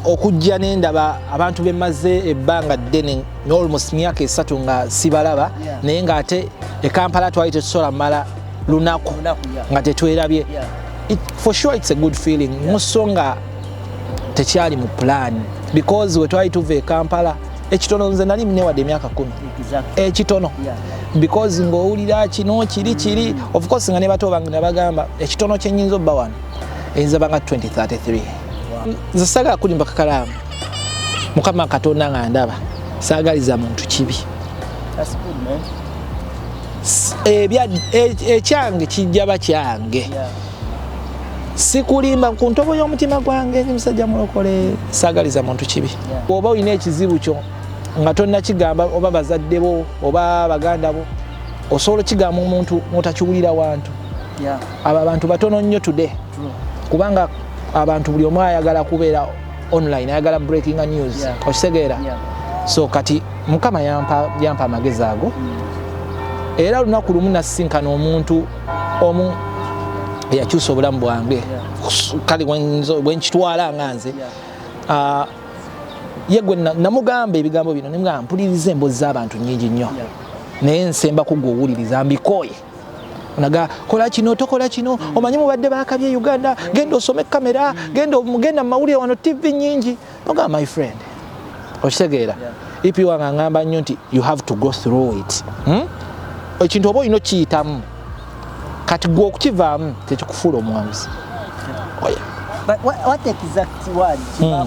Okujja n'endaba abantu bemaze ebbanga ddene almost myaka 3 nga sibalaba naye nga ate e Kampala twali tetusobola mala lunaku nga tetwerabye. For sure it's a good feeling. Musonga tekyali mu plan because we twali tuva e Kampala ekitono nze nali mnewadde emyaka 10 ekitono because ng'owulira kino kiri of course nga ne bato bange nabagamba ekitono kyennyinza obba wano eyinza banga 2033. Nze saagala kulimba kakalaamu Mukama Katonda nga ndaba saagaliza muntu kibi. That's good, man. Ekyange kijja bakyange sikulimba ku ntobo y'omutima gwange ndi musajja mulokole saagaliza muntu kibi. Oba olina ekizibu kyo nga tonna kigamba oba bazadde bo oba baganda bo osobola kigamba omuntu mutakiwulira wantu. Abo abantu batono nnyo today kubanga abantu buli omu ayagala kubeera online, ayagala breaking news okitegeera. So kati Mukama yampa amagezi ago era lunaku lumu nasinkana omuntu omu eyakyusa obulamu bwange kale bwenkitwala nga nze ye gwe namugamba ebigambo bino nemugamba mpuliriza emboozi z'abantu nnyingi nnyo naye nsemba ku gwe owuliriza mbikooye naga kola kino tokola kino omanyi mubadde bakabye Uganda genda osome kamera genda mu mawulire wano TV nyingi noga my friend okitegeera ipi wanga ngamba nnyo nti you have to go through it ekintu oba olina okiyitamu kati gwe okukivaamu tekikufuula omwamuzi. But what exact word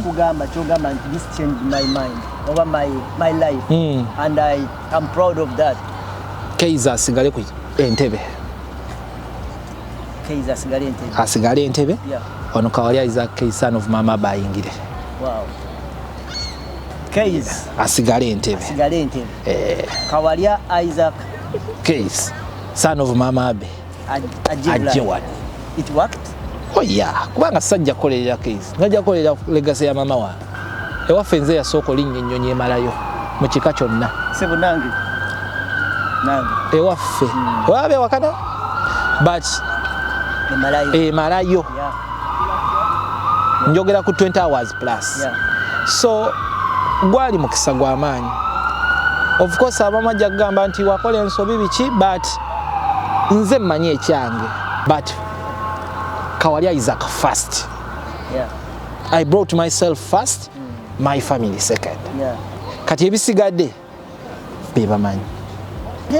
kugamba kyogamba nti this changed my mind over my life and I am proud of that. Kayz asigale ku entebe. Kayz asigale entebe. Ono Kawalya is a Kayz son of mama bayingire. Wow. Kayz asigale entebe. Kawalya Isaac Kayz son of mama abe ajewad. It worked? Oh yeah, kubanga sajja kolera Kayz najja kolera legacy ya mama wa ewaffe nze yasooka linnya ennyonyi emalayo mu kika kyonna sebo nange ewaffe wabe wakana but emalayo njogera ku 20 hours plus. So gwali mukisa gw'amaanyi. Of course abamu ajja kugamba nti wakola ensobi biki but nze mmanyi ekyange but Kawalya is like first. I brought myself first, my family second. Kati ebisigadde bebamanyi.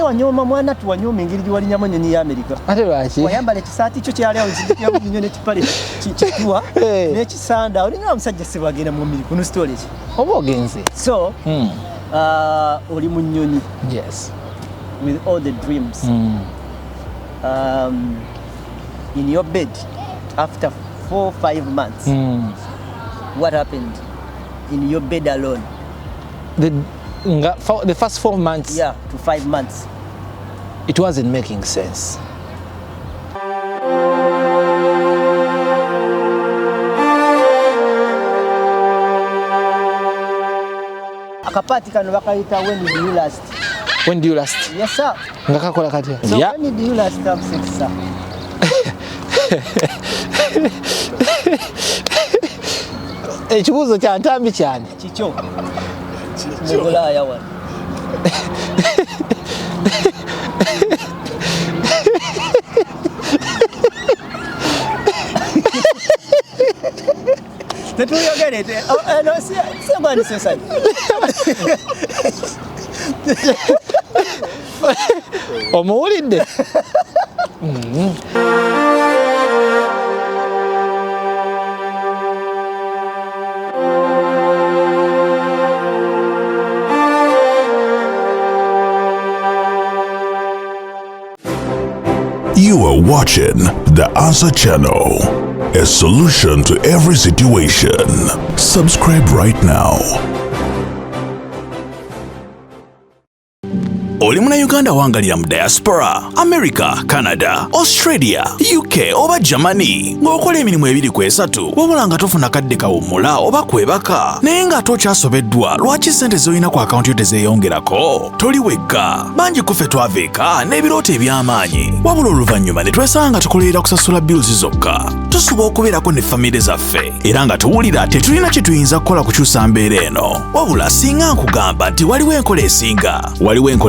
Wanyoma mwana tuwanyoma engeri giwalinyamu nnyonyi ya Amerika. Ate lwaki? Wayambala ekisaati kyo kyali awo nzijjamu nnyonyi n'ekipale kituwa n'ekisanda olinga omusajja sebagenda mu mmiri kuno story ki? Oba ogenze. So oli mu nnyonyi. Yes. With all the dreams. In your bed after 4 or 5 months. What happened in your bed alone? The first 4 months to 5 months it wasn't making sense. Akapati kano bakayita when did you last? When do you last? Yes sir. Ngakakola katya? So when did you last have sex sir? Ekibuuzo kya ntambi cyane. Kikyo. Mugolaya wano. Tetuyogere te. No siyagwani sesani. Omuwulidde? You are watching The Answer Channel, a solution to every situation. Subscribe right now. oli munnayuganda wangalira mu diaspora, America, Canada, Australia, UK oba Germany ng'okola emirimu 2-3 wabula nga tofuna kadde kawummula oba kwebaka naye nga tokyasobeddwa lwaki ssente z'olina ku akawunti yo tezeeyongerako? Toli wekka, bangi ku ffe twaveeka n'ebirooto eby'amaanyi wabula oluvannyuma ne twesanga nga tukolerera kusasula bills zokka. Tusuba okubeerako ne famire zaffe era nga tuwulira tetulina kye tuyinza kukola kukyusa mbeera eno wabula singa nkugamba nti waliwo enkola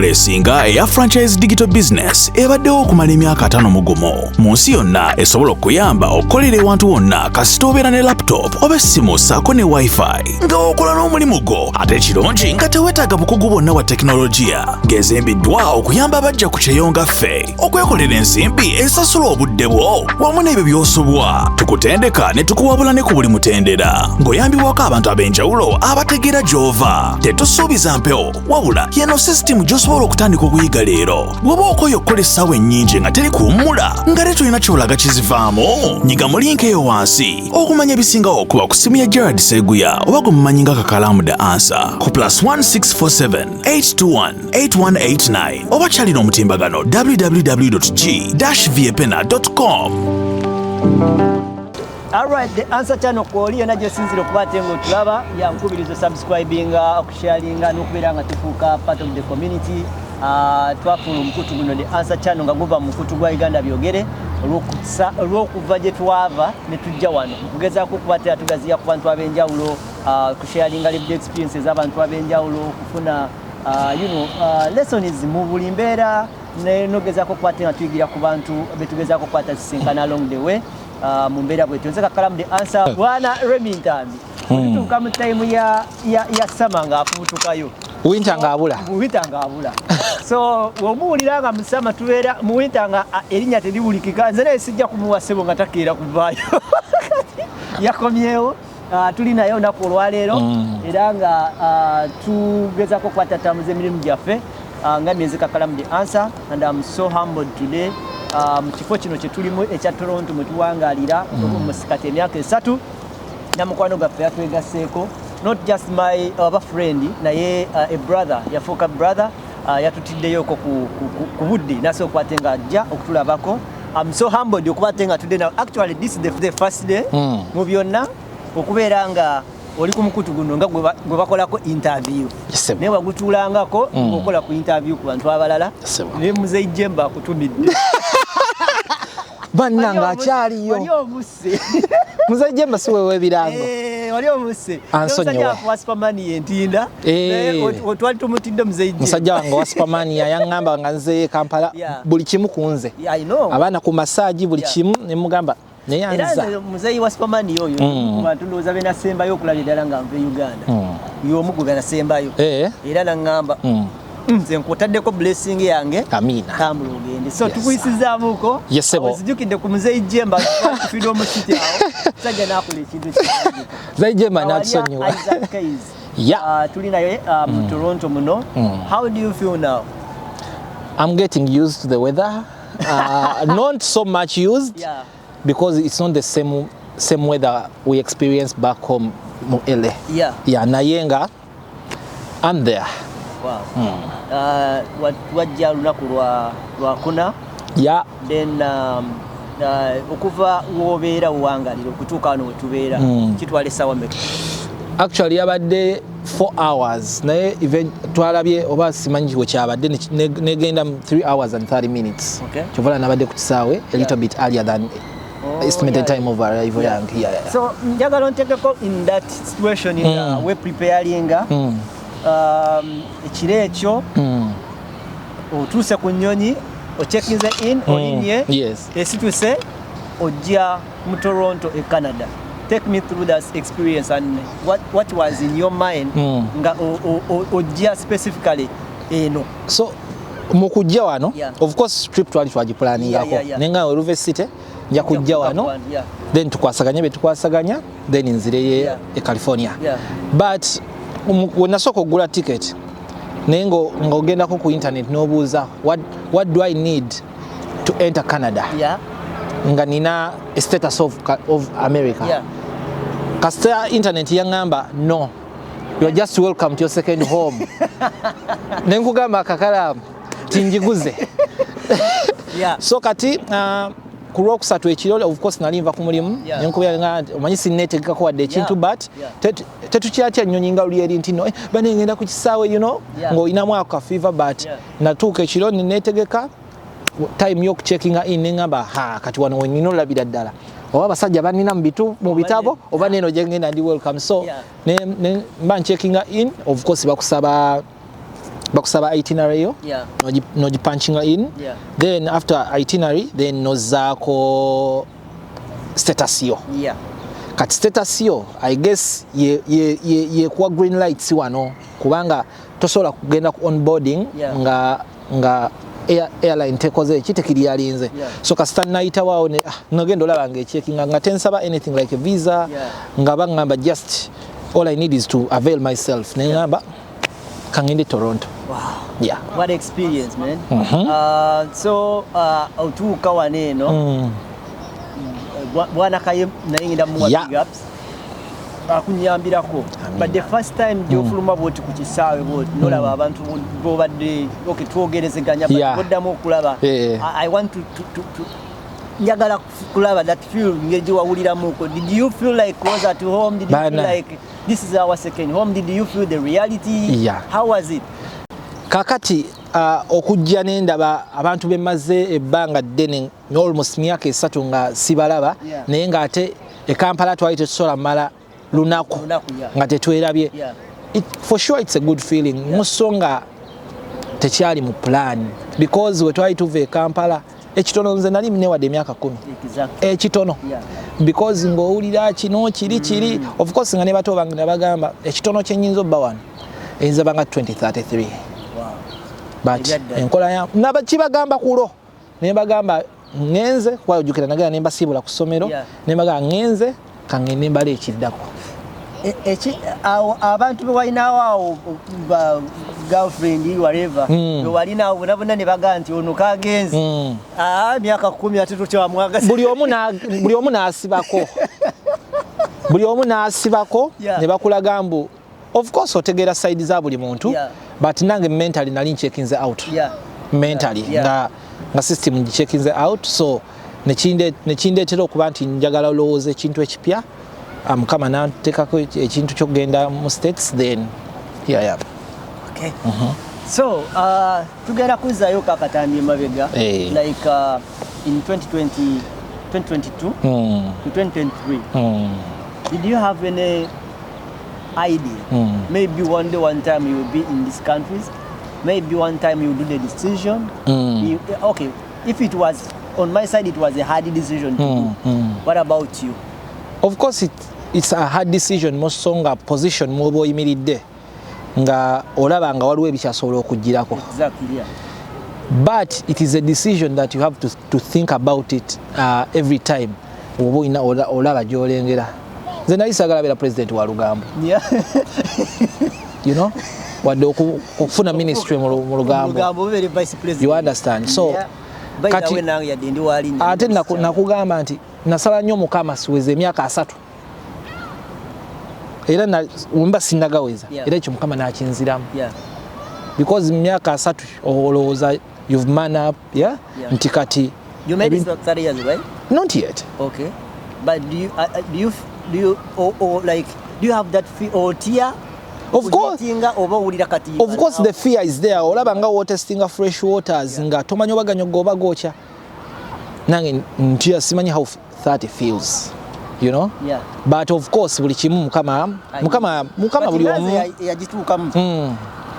esinga eya franchise digital business ebaddewo okumala emyaka 5 mu gumu mu nsi yonna esobola okuyamba okukolera ewantu wonna kasita obeera ne laptop oba essimu ssaako ne wifi nga okola n'omulimu gwo ate ekirungi nga teweetaaga bukugu bwonna wa tekinologiya ng'ezimbiddwa okuyamba abajja ku kyeyonga ffe okwekolera ensimbi esasula obudde bwo wamu n'ebyo by'osobwa tukutendeka ne tukuwabula ne ku buli mutendera ng'oyambibwako abantu ab'enjawulo abategeera gy'ova tetusuubiza mpewo wabula yeno sisitimu gy'osobola okutandika okuyiga leero bw'oba okoye okukola essaawa ennyingi nga teri kuwummula nga te tulina kyolaga kizivaamu nyiga mu linki eyo wansi okumanya ebisingawo okuba ku simu ya Gerard Seguya oba gwe mumanyi nga Kakalamu The Answer ku +1647 821 8189 oba kyalina omutimbagano www.g-viepena.com. Alright, The Answer channel kwoli yona gyosinzira okuba ate ng'otulaba yankubiriza subscribinga okusharinga n'okubeera nga tufuuka part of the community. Twafuna omukutu guno The Answer channel nga guva mu mukutu gwa Uganda byogere olw'okuva gye twava ne tujja wano okugezaako okuba tugaziya ku bantu ab'enjawulo kusharinga lived experiences z'abantu ab'enjawulo okufuna lessons mu buli mbeera n'ogezaako okuba nga tuyigira ku bantu betugezaako okuba tusisinkana along the way mu mbeera bwetyo. Nze Kakalamu The Answer bwana Remy Ntambi tutuuka mu time ya sama ng'afubutukayo winter ng'abula so bw'omuwulira nga mu sama tubeera mu winter nga erinnya teriwulikika nze naye sijja kumuwa ssebo nga takeera kuvaayo yakomyewo tuli naye olunaku olwaleero era nga tugezaako okukwatattamuza emirimu gyaffe nga myezi Kakalamu The Answer and I'm so humbled today mu kifo kino kye tulimu ekya Toronto mwe tuwangaalira musikati emyaka 3 namukwano gaffe yatwegaseeko not just my friend naye a brother yafuuka brother yatutiddeyoko ku budde naso okwate nga ajja okutulabako. I'm so humbled okuba nga today now actually this is the first day mu byonna okubeera nga oli ku mukutu guno nga gwe bakolako interview naye wagutuulangako okola ku interview ku bantu abalala ne muzeyi Jemba akutumidde bannanga akyaliyo wali omuse muzeyi Jemba si wewe ebirango wali omuse ansonyiwa wa Superman yentinda otwali tumutidde muzeyi Jemba musajja wange wa Superman yaŋŋamba nga nze Kampala buli kimu kunze abaana ku massage buli kimu ne mugamba neyanza muzeyi wa Superman yoyo ku bantu ndowooza be nasembayo okulabya ddala nga nve Uganda y'omu gwe nasembayo era naŋŋamba nze nkutaddeko blessing yange amina tambula ogende so tukuyisizaamuko ozijukidde ku muzeyi Jemba kufida omusiti awo sajja n'akola ekintu ekirungi muzeyi Jemba n'atusonyiwa Kayz tuli naye mu Toronto muno. How do you feel now? I'm getting used to the weather not so much used because it's not the same weather we experience back home mu LA naye nga I'm there. Wow. Wajja lunaku lwakuna then okuva wobeera wangalira okutuuka wano wetubeera kitwala essaawa mmeka? Actually yabadde 4 hours naye twalabye oba simanyi wekyabadde negenda 3 hours and 30 minutes kyovala nabadde ku kisaawe a little bit earlier than estimated time of arrival yange. So njagala ontekeko in that situation we preparinga ekiro ekyo otuuse ku nnyonyi ochekinze in olinye esituse ojja mu Toronto e Canada. Take me through that experience and what was in your mind nga ojja specifically eno. So mu kujja wano of course trip twali twagiplaningako nenga university nja kujja wano then tukwasaganya betukwasaganya then nzireye e California but wenasooka okugula ticket naye ng'ogendako ku internet n'obuuza what do I need to enter Canada nga nina a status of America kasita internet yaŋŋamba no you're just welcome to your second home ne nkugamba Kakalamu tinjiguze. So kati ku Lwokusatu ekiro of course nali nva ku mulimu nenkubira nga omanyi sinneetegekako wadde ekintu but tetukyatya nnyonyi nga luli eri nti no bane ngenda ku kisaawe ng'olinamu ako ka fever but natuuka ekiro nenneetegeka time y'okucheckinga in neŋŋamba kati wano wenina olabira ddala oba abasajja banina mu bitabo oba neeno gye ngenda ndi welcome so mba ncheckinga in of course bakusaba itinerary yo nogipunchinga in then after itinerary then nozaako status yo kati status yo I guess yekuwa green lights wano kubanga tosobola kugenda ku onboarding nga airline tekoze ekitekiri yalinze so kasita nayita waawo nogenda olaba ng'echeckinga nga tensaba anything like a visa nga baŋŋamba just all I need is to avail myself neŋŋamba kangende Toronto. Wow. Yeah. What experience, man. So otuuka waneeno bwana kaye nayingira mu big ups akunyambirako but the first time gyofuluma bwoti ku kisaawe bwoti nolaba abantu bobadde twogerezeganya boddamu okulaba I want to njagala kulaba that feel ngeje wawuliramuko. Did you feel like was at home? Did you feel like this is our second home? Did you feel the reality? How was it? Kakati okujja nendaba abantu bemaze ebbanga ddene almost myaka 3 nga sibalaba naye ng'ate e Kampala twali tetusobola mala lunaku nga tetwerabye. For sure it's a good feeling musonga tekyali mu plan because we twali tuva e Kampala ekitono nze nali mnewadde emyaka 10 ekitono because ng'owulira kino kiri of course nga ne bato bange nabagamba ekitono kyenyinza obba wano eyinza banga 2033 but enkola ya kibagamba kulo ne bagamba ngenze kwa ojukira nagala ne mbasibula ku ssomero ne bagamba ngenze kangende mbale ekiddako abantu bewalinawo girlfriend whatever bewalinawo bonabona ne baga nti ono kagenzi myaka 10 ate tukyamwagaza buli omu naasibako ne bakulaga mbu of course otegeera side za buli muntu but nange mentally nali nchekinze out mentally nga system nchekinze out so nekindeetera okuba nti njagala olowooza ekintu ekipya mukama nanteekako ekintu kyokugenda mu states then okay. So tugenda kuzzayo kakatambi mabega like in 2022 to 2023 did you have any idea maybe one time you will be in these countries, maybe one time you do the decision okay, if it was on my side it was a hard decision to do. What about you? Of course it's a hard decision musonga position mwobo yimiridde nga olaba nga waliwo ebikyasobola okujjirako but it is a decision that you have to think about it every time oba ina olaba gyolengera nze nali sagala beera president wa Lugambo you know wadde okufuna ministry mu Lugambo you understand so kati ate nakugamba nti nasala nnyo Mukama siweze emyaka 3 era mba sinnagaweza era ekyo Mukama nakinziramu because myaka 3 olowooza you've man up nti kati you made it 30 years right? Not yet. Okay, but do you like do you have that fear or tear? Of course the fear is there. Olaba nga water stinga fresh waters nga tomanyo baganyo goba gocha nange ntia simanyi how 30 feels, you know? But of course buli kimu mukama buli omu yagituukamu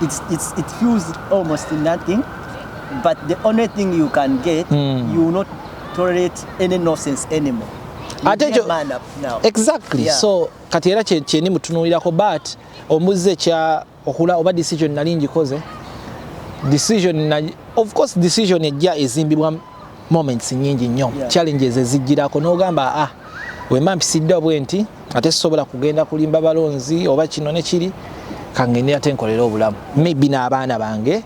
it feels almost nothing, but the only thing you can get you will not tolerate any nonsense anymore. Exactly. So kati era kyeni mutunulirako but omuze kya okula oba decision nali njikoze of course decision ejja ezimbibwa moments nyingi nnyo challenges ezijjirako n'ogamba wemba mpisidde obwenti ate sobola kugenda kulimba balonzi oba kino ne kiri kangende ate nkolera obulamu maybe n'abaana bange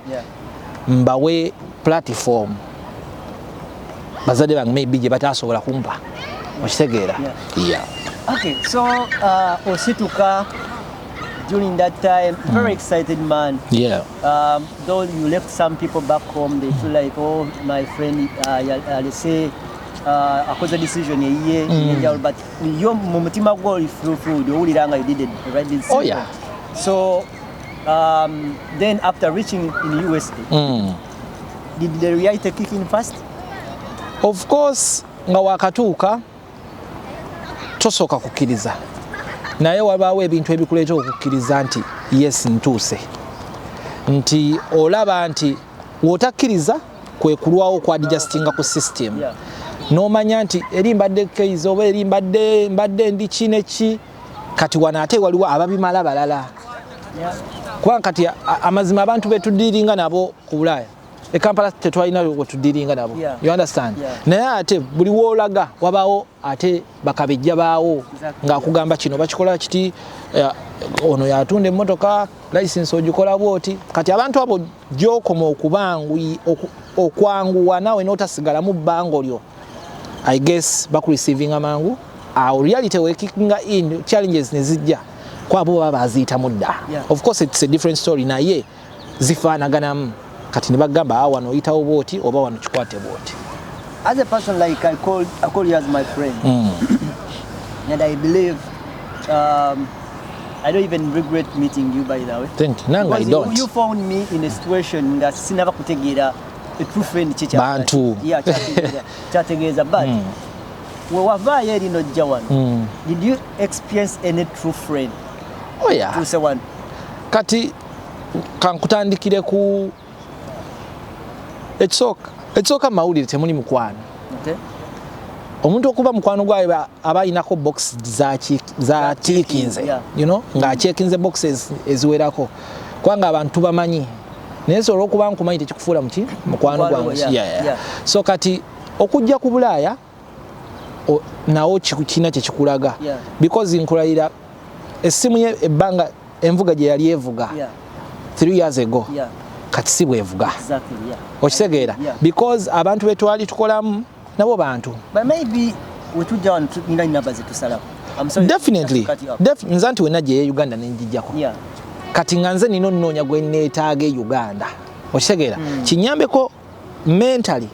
mbawe platform bazadde bange maybe gye batasobola kumpa okitegeera okay so osituka during that time, very excited man. Yeah. Though you left some people back home, they feel like, oh, my friend, let's say, I caused a decision a year, but your mumutima go through the only ranga you did the right decision. Oh yeah. So then after reaching in the USA, did the reality kick in first? Of course, nga wakatuuka tosoka kukkiriza. Naye wabaawo ebintu ebikuleeta okukkiriza nti yes ntuuse. Nti olaba nti wotakkiriza kwe kulwawo kwa adjustinga ku system. Yeah. N'omanya nti eri mbadde Kayz oba eri mbadde ndi kineki kati wano ate waliwo ababimala balala. Yeah. Kubanga kati amazima abantu betudiringa nabo ku Bulaaya. E Kampala tetwalina wetudiringa nabo. Yeah. You understand? Yeah. Naye ate buli woolaga wabaawo ate bakabejja baawo ng'akugamba kino bakikola kiti ono yatunda emmotoka license ogikola bwoti. Kati abantu abo gy'okoma okwanguwa nawe n'otasigalamu bbanga olyo. I guess bakureceiving amangu. Reality we kicking in challenges nezijja kwabo baba aziyita mudda. Yeah. Of course it's a different story naye zifaanaganamu kati ne bagamba awo wano oyitawo bwoti oba wano kikwate bwoti. As a person like I call you as my friend, and I believe I don't even regret meeting you, by the way. Thank you. Nanga, I don't. You found me in a situation that sinava kutegeera a true friend chicha. Bantu. Yeah, chategeeza but we wavaayo eri nojja wano. Did you experience any true friend? Oh yeah. To say one. Kati kankutandikire ku ekisooka mawulire temuli mukwano. Okay. Omuntu okuba mukwano gwawe aba ayinako box za checkinze. Yeah. You know, nga checkinze boxes eziwerako. Kwanga abantu bamanyi. Naye so olwokuba nkumanyi tekikufuula muki mukwano gwange. Yeah. So kati okujja ku Bulaaya nawo kina kyekikulaga. Yeah. Because nkulayira essimu ye ebbanga envuga gye yali evuga 3 years ago. Yeah. Kati si bwevuga. Exactly, yeah. Okitegeera? Yeah. Because abantu betwali tukolamu nabo bantu. But maybe we tujja wano tulina namba zetusalawo. I'm sorry. Definitely. Nze nti wenna gye Uganda nenjijjako. Yeah. Kati nga nze nino nnoonya gwe neetaaga Uganda. Okitegeera? Kinyambeko mentally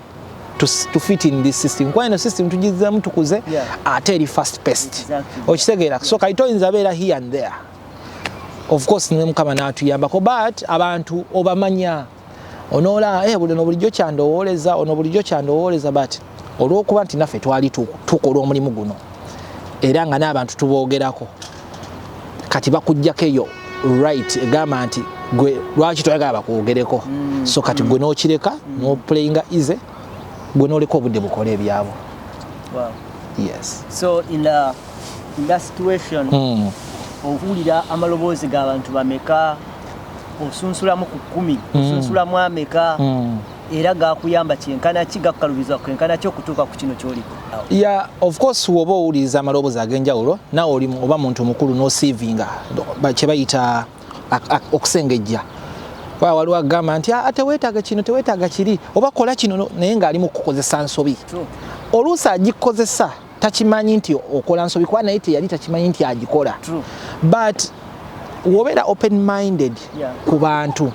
to fit in this system. Kwa ino system tujizzamu tukuze ate eri fast paced. Exactly. Okitegeera? So kayito oyinza beera here and there. Of course ne Mukama n'atuyambako but abantu obamanya onoola bulijjo kyandowooleza but olw'okuba nti naffe twali tukola omulimu guno era nga n'abantu tuboogerako kati bakuggyako eyo right egamba nti gwe lwaki toyagala bakwogereko so kati gwe n'okireka n'oplayinga easy gwe n'oleka obudde bukola ebyabo. Wow. Yes. So in that situation ovulira amaloboozi g'abantu bameka osunsulamu ku 10 osunsulamu ameka era gakuyamba kyenkana kigakukalubiza kwenkana ky'okutuuka ku kino ky'oliko. Yeah, of course woba owuliriza amaloboozi ag'enjawulo nawe oli oba muntu mukulu n'osiivinga kye bayita okusengejja waliwo agamba nti teweetaaga kino teweetaaga kiri oba kola kino naye ng'ali mu kukozesa nsobi. Oluusi agikozesa takimanyi nti okola nsobi kuba naye teyali takimanyi nti agikola. But wobeera open minded ku bantu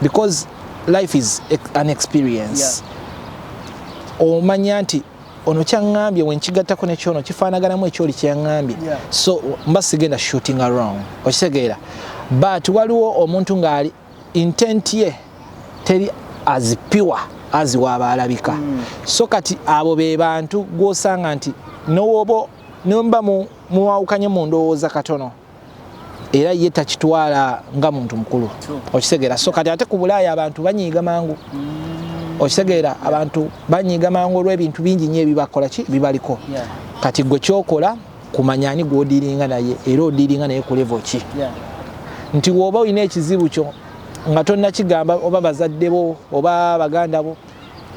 because life is an experience. Omanya nti ono kyaŋŋambye wenkigattako nekyono kifaanaganamu ekyoli kyaŋŋambye so mba sigenda shooting around okitegeera but waliwo omuntu ng'ali intent ye teri as pure as waaba alabika. So kati abo be bantu gw'osanga nti nomba muwawukanye mu ndowooza katono era ye takitwala nga muntu mukulu okitegeera. So kati ate ku Bulaaya abantu banyiiga mangu okitegeera abantu banyiiga mangu olw'ebintu bingi nnyo ebibakola bibaliko. Kati gwe kyokola kumanya ani gw'odiiringa naye era odiiringa naye ku level ki nti woba olina ekizibu kyo nga tonna kigamba oba bazadde bo oba baganda bo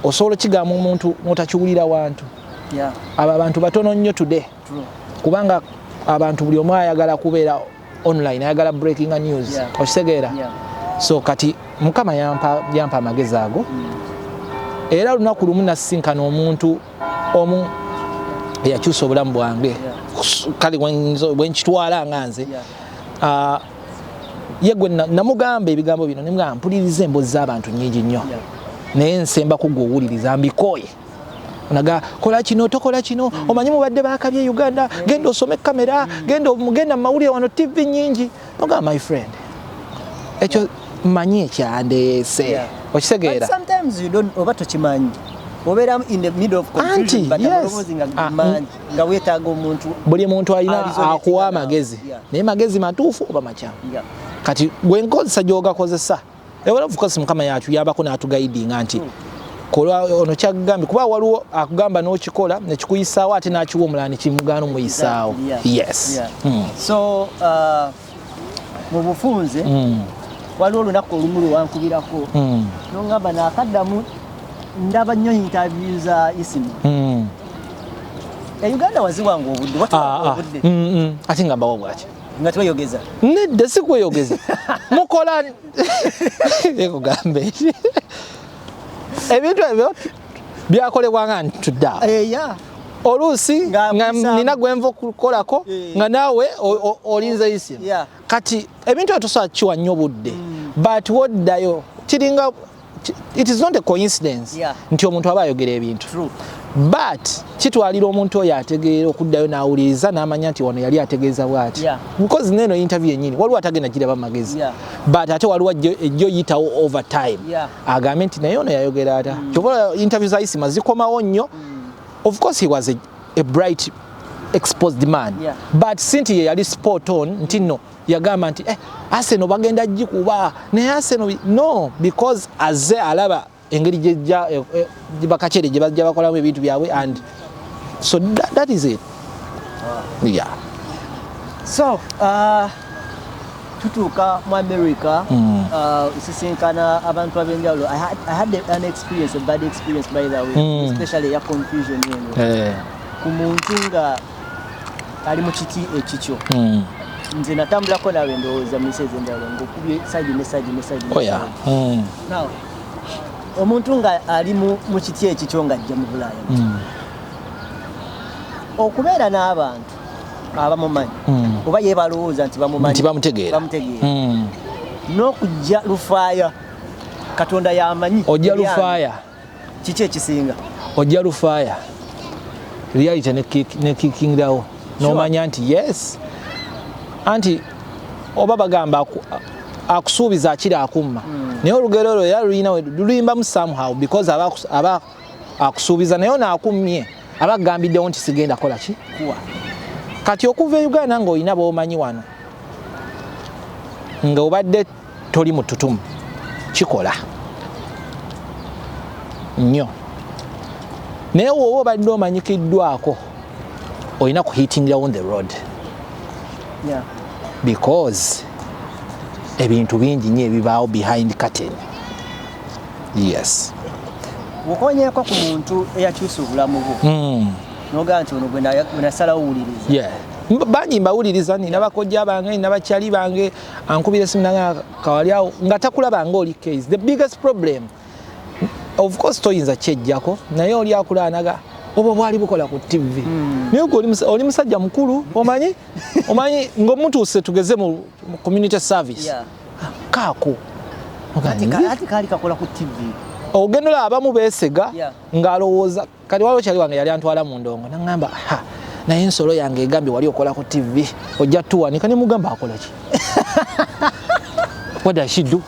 osobola kigamba omuntu n'otakiwulira wantu. Abo abantu batono nnyo today kubanga abantu buli omu ayagala kubeera online ayagala breaking news okitegeera. So kati Mukama yampa amagezi ago era lunaku lumu nasinkana omuntu omu eyakyusa obulamu bwange kale bwenkitwala nga nze yegwe namugamba ebigambo bino nemugamba mpuliriza emboozi z'abantu nnyingi nnyo naye nsemba ku gw'owuliriza mbikooye onaga kola kino tokola kino omanyi mubadde bakabye Uganda genda osome kamera genda mu mawulire wano TV nnyingi nogamba my friend ekyo manyi ekyandeese okitegeera sometimes you don't oba tokimanyi obeera in the middle of confusion but nga weetaaga omuntu buli muntu alina akuwa amagezi naye magezi matuufu oba makyamu kati gwenkozesa gyogakozesa of course mukama yacu yabako n'atugaidinga nti kola ono kyagambye kuba waliwo akugamba n'okikola nekikuyisaawo ate n'akiwa omulala nekimugaana omuyisaawo yes so mu bufunze waliwo olunaku olumu lwewankubirako nongamba naakaddamu ndaba nnyo interview za isimu Uganda waziwanga obudde obudde ate ngambawo bwaki nga tweyogeza nedda si kweyogeza mukola ekugambe ebintu ebyo byakolebwa nga ntudda oluusi nga nina gwenva okukolako nga naawe olinze isimu kati ebintu ebyo tosobola kiwa nnyo budde but woddayo kiringa it is not a coincidence nti omuntu aba ayogera ebintu but kitwalira omuntu oyo ategeera okuddayo n'awuliriza n'amanya nti wano yali ategeeza bw'ati because neno interview yennyini waliwo atagenda giraba magezi but ate waliwo ejjo yitawo over time agambe nti naye ono yayogera ata kyobola interview za isima zikomawo nnyo of course he was a bright exposed man but sinti ye yali spot on nti no yagamba nti Arsenal bagenda gikuba naye Arsenal no because azze alaba engeri gye bakachere gye bajja bakolamu ebintu byabwe and so that is it so tutuuka mu America sisinkana abantu ab'enjawulo I had an experience, a bad experience by the way especially ya confusion ku muntu nga ali mu kiti ekikyo nze natambulako nawe ndowooza mu nsi ez'enjawulo ng'okubye side ne side ne side now omuntu nga ali mu kiti ekikyo ng'ajja mu Bulaaya okubeera n'abantu abamumanyi oba ye balowooza nti bamumanyi bamutegeera n'okujja lufaaya Katonda yamanyi ojja lufaaya kiki ekisinga ojja lufaaya reality ne kikingirawo n'omanya nti yes anti oba bagamba akusuubiza akiri akumma naye olugero olwo era lulimbamu somehow because aba akusuubiza naye naakummye aba agambiddewo nti sigenda kola ki kati okuva e Uganda ng'olina b'omanyi wano nga obadde toli mututumu kikola nnyo naye woba obadde omanyikiddwako olina ku hitting down the road because ebintu bingi nnyo ebibaawo behind curtain yes okonyeko ku muntu eyakyusa obulamu bwo nogaa nti ono gwe nasalawo owuliriza bangi mbawuliriza nina bakojja bange nina bakyali bange ankubira esimu nanga Kawalya nga takulaba nga oli Kayz. The biggest problem of course toyinza kyejjako naye oli akulanaga oba bwali bukola ku TV naye oli musajja mukulu omanyi ng'omutuuse tugeze mu community service kaako ati kaali kakola ku TV ogendola abamu beesega ng'alowooza kati waliwo kyali wange yali antwala mu ndongo naŋŋamba naye ensolo yange egambye wali okola ku TV ojja tuwanika ne mugamba akola ki what does she do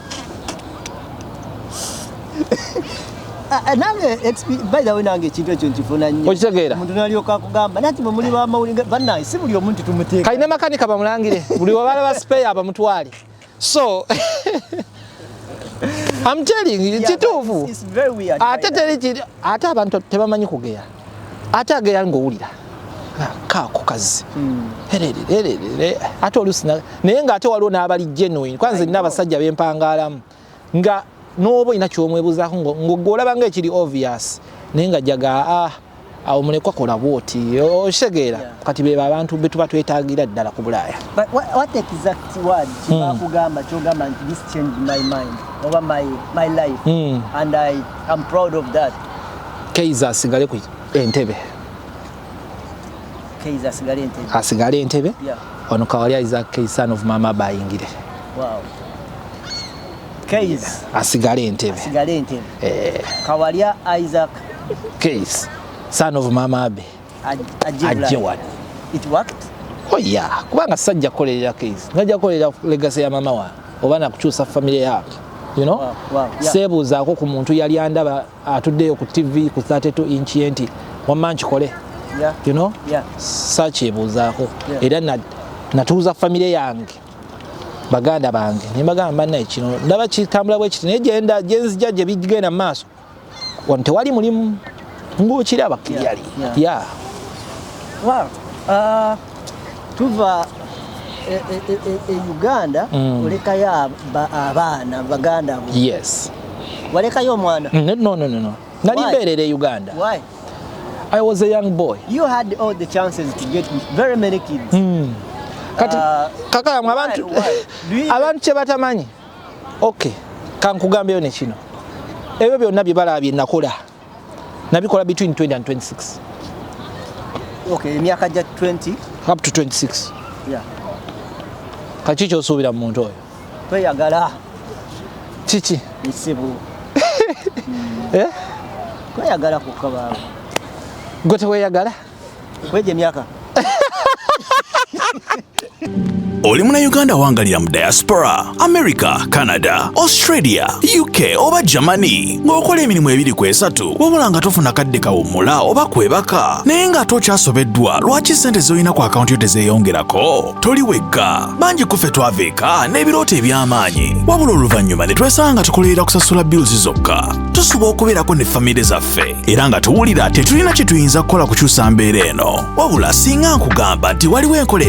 nange by the way nange ekintu ekyo nkifuna nnyo okitegeera omuntu nalyoka akugamba nati bwe muli bamawulire bannaye si buli omuntu tumuteeka kalina makanika bamulangire buli wabala ba spare abamutwale so I'm telling you kituufu ate abantu tebamanyi kugeya ate ageya ng'owulira kaako kazi ate oluusi naye ng'ate waliwo n'abali genuine kwanza nina abasajja bempangaalamu nga n'oba olina ky'omwebuuzaako ng'olaba ng'ekiri obvious naye nga jaga awo mulekwa kola bwoti okitegeera kati beba abantu be tuba twetaagira ddala ku Bulaaya. What exact word kugamba kyogamba nti this changed my mind over my life and I am proud of that. Kayz asigale ku entebe. Kayz asigale entebe. Ono Kawalya is a Kayz son of mama bayingire. Wow. Kayz asigale Entebbe. Kawalya Isaac Kayz, son of Mama Abe. Ajewad. It worked? Oh yeah, kubanga sajja kukolera Kayz. Najja kukolera legacy ya mama wa. Oba na kukyusa family yake. You know? Wow. Yeah. Sebuuzaako ku muntu yali andaba atuddeyo ku TV ku 32 inch enti wamma nkikole. Yeah. You know? Yeah. Sakyebuuzaako. Yeah. Era natuuza family yange. Baganda bange nimbagamba naye kino ndaba kitambula bwe kiti naye gyenzija gye bigenda mu maaso wano tewali mulimu ng'okiraba kiryali. Yeah. Wow. Tuva Uganda olekayo abaana baganda abo. Yes. Walekayo omwana? No. Nali mbeerera Uganda. Why? I was a young boy. You had all the chances to get very many kids. Kati KAKALAAMU abantu kye batamanyi. Okay, kankugambeyo ne kino. Ebyo byonna bye balaba bye nakola. Nabikola between 20 and 26. Okay, emyaka gya 20 up to 26. Yeah. Kaki ky'osuubira mu muntu oyo? Kweyagala. Kiki? Isibu. Kweyagala kokka baawe. Gwe teweeyagala? Kwegya emyaka. Oli Munnayuganda wangalira mu diaspora, America, Canada, Australia, UK oba Germany ng'okola emirimu 2-3 wabula nga tofuna kadde kawummula oba kwebaka naye nga tokyasobeddwa lwaki ssente z'olina ku akawunti yo tezeeyongerako? Toli wekka, bangi ku ffe twava eka n'ebirooto eby'amaanyi wabula oluvannyuma ne twesanga nga tukolerera kusasula bills zokka. Tusuba okubeerako ne famire zaffe era nga tuwulira tetulina kye tuyinza kukola kukyusa mbeera eno wabula singa nkugamba nti waliwo enkola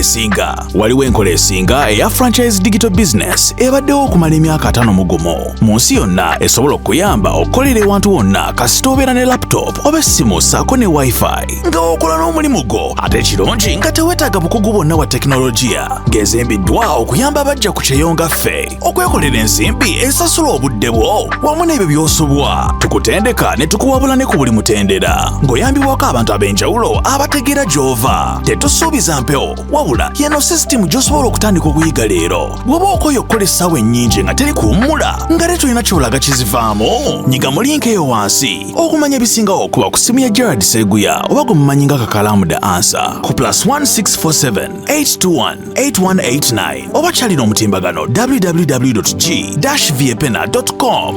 esinga eya franchise digital business ebaddewo okumala emyaka 5 mu gumu mu nsi yonna esobola okuyamba okukolera ewantu wonna kasita obeera ne laptop oba essimu ssaako ne wifi nga okola n'omulimu gwo ate ekirungi nga teweetaaga bukugu bwonna bwa tekinologiya ng'ezimbiddwa okuyamba abajja ku kyeyo nga ffe okwekolera ensimbi esasula obudde bwo wamu n'ebyo by'osubwa tukutendeka ne tukuwabula ne ku buli mutendera ng'oyambibwako abantu ab'enjawulo abategeera gy'ova tetusuubiza mpewo wabula yeno sisitimu gy'osobola okutandika okuyiga leero bw'oba okoye okukola essaawa ennyingi nga teri kuwummula nga te tulina kyolaga kizivaamu nyiga mu linki eyo wansi okumanya ebisingawo okuba ku simu ya Gerard Seguya oba gwe mumanyi nga KAKALAAMU The Answer ku +1647 821 8189 oba kyalina omutimbagano www.g-viepena.com.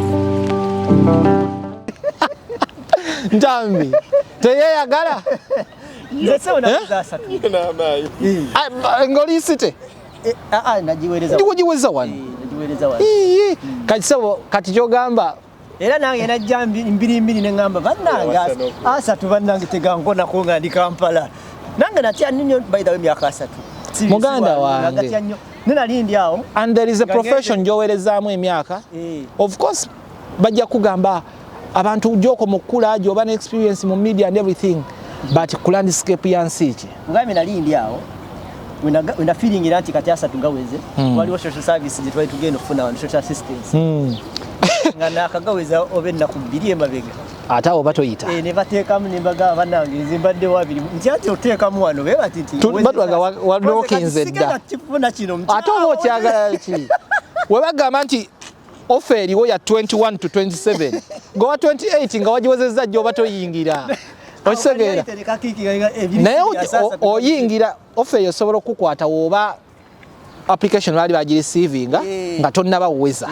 Ntambi teyeeyagala Nze sewe nakuza 3. ng'oliisite nagiweereza ndiwogiweza wano kati sebo kati kyogamba era nange najja 2 neŋŋamba bannange 3 bannange tegankonako nga ndi Kampala nange natya nnyo by the way emyaka 3 muganda wange nenali ndi awo and there is a profession gy'oweerezaamu emyaka of course bajja kugamba abantu gy'oko mu kkula gy'oba ne experience mu media and everything but ku landscape ya nsi ki mugambe nali ndi awo wena feeling era nti kati 3 gaweze waliwo social service gye twali tugenda okufuna wano social assistance nga nakagaweza oba ennaku 2 emabega ate awo batoyita ne bateekamu ne mbagamba bannange nze mbaddewo 2 nti ati oteekamu wano be bati nti batwaga wadookinze dda ate oba okyagala ki we bagamba nti offer eriwo ya 21 to 27 gowa 28 nga wagiwezezza gy'oba toyingira okisegeera naye oyingira offer eyo osobola okukwata woba application bali bagireceiving nga tonnaba uweza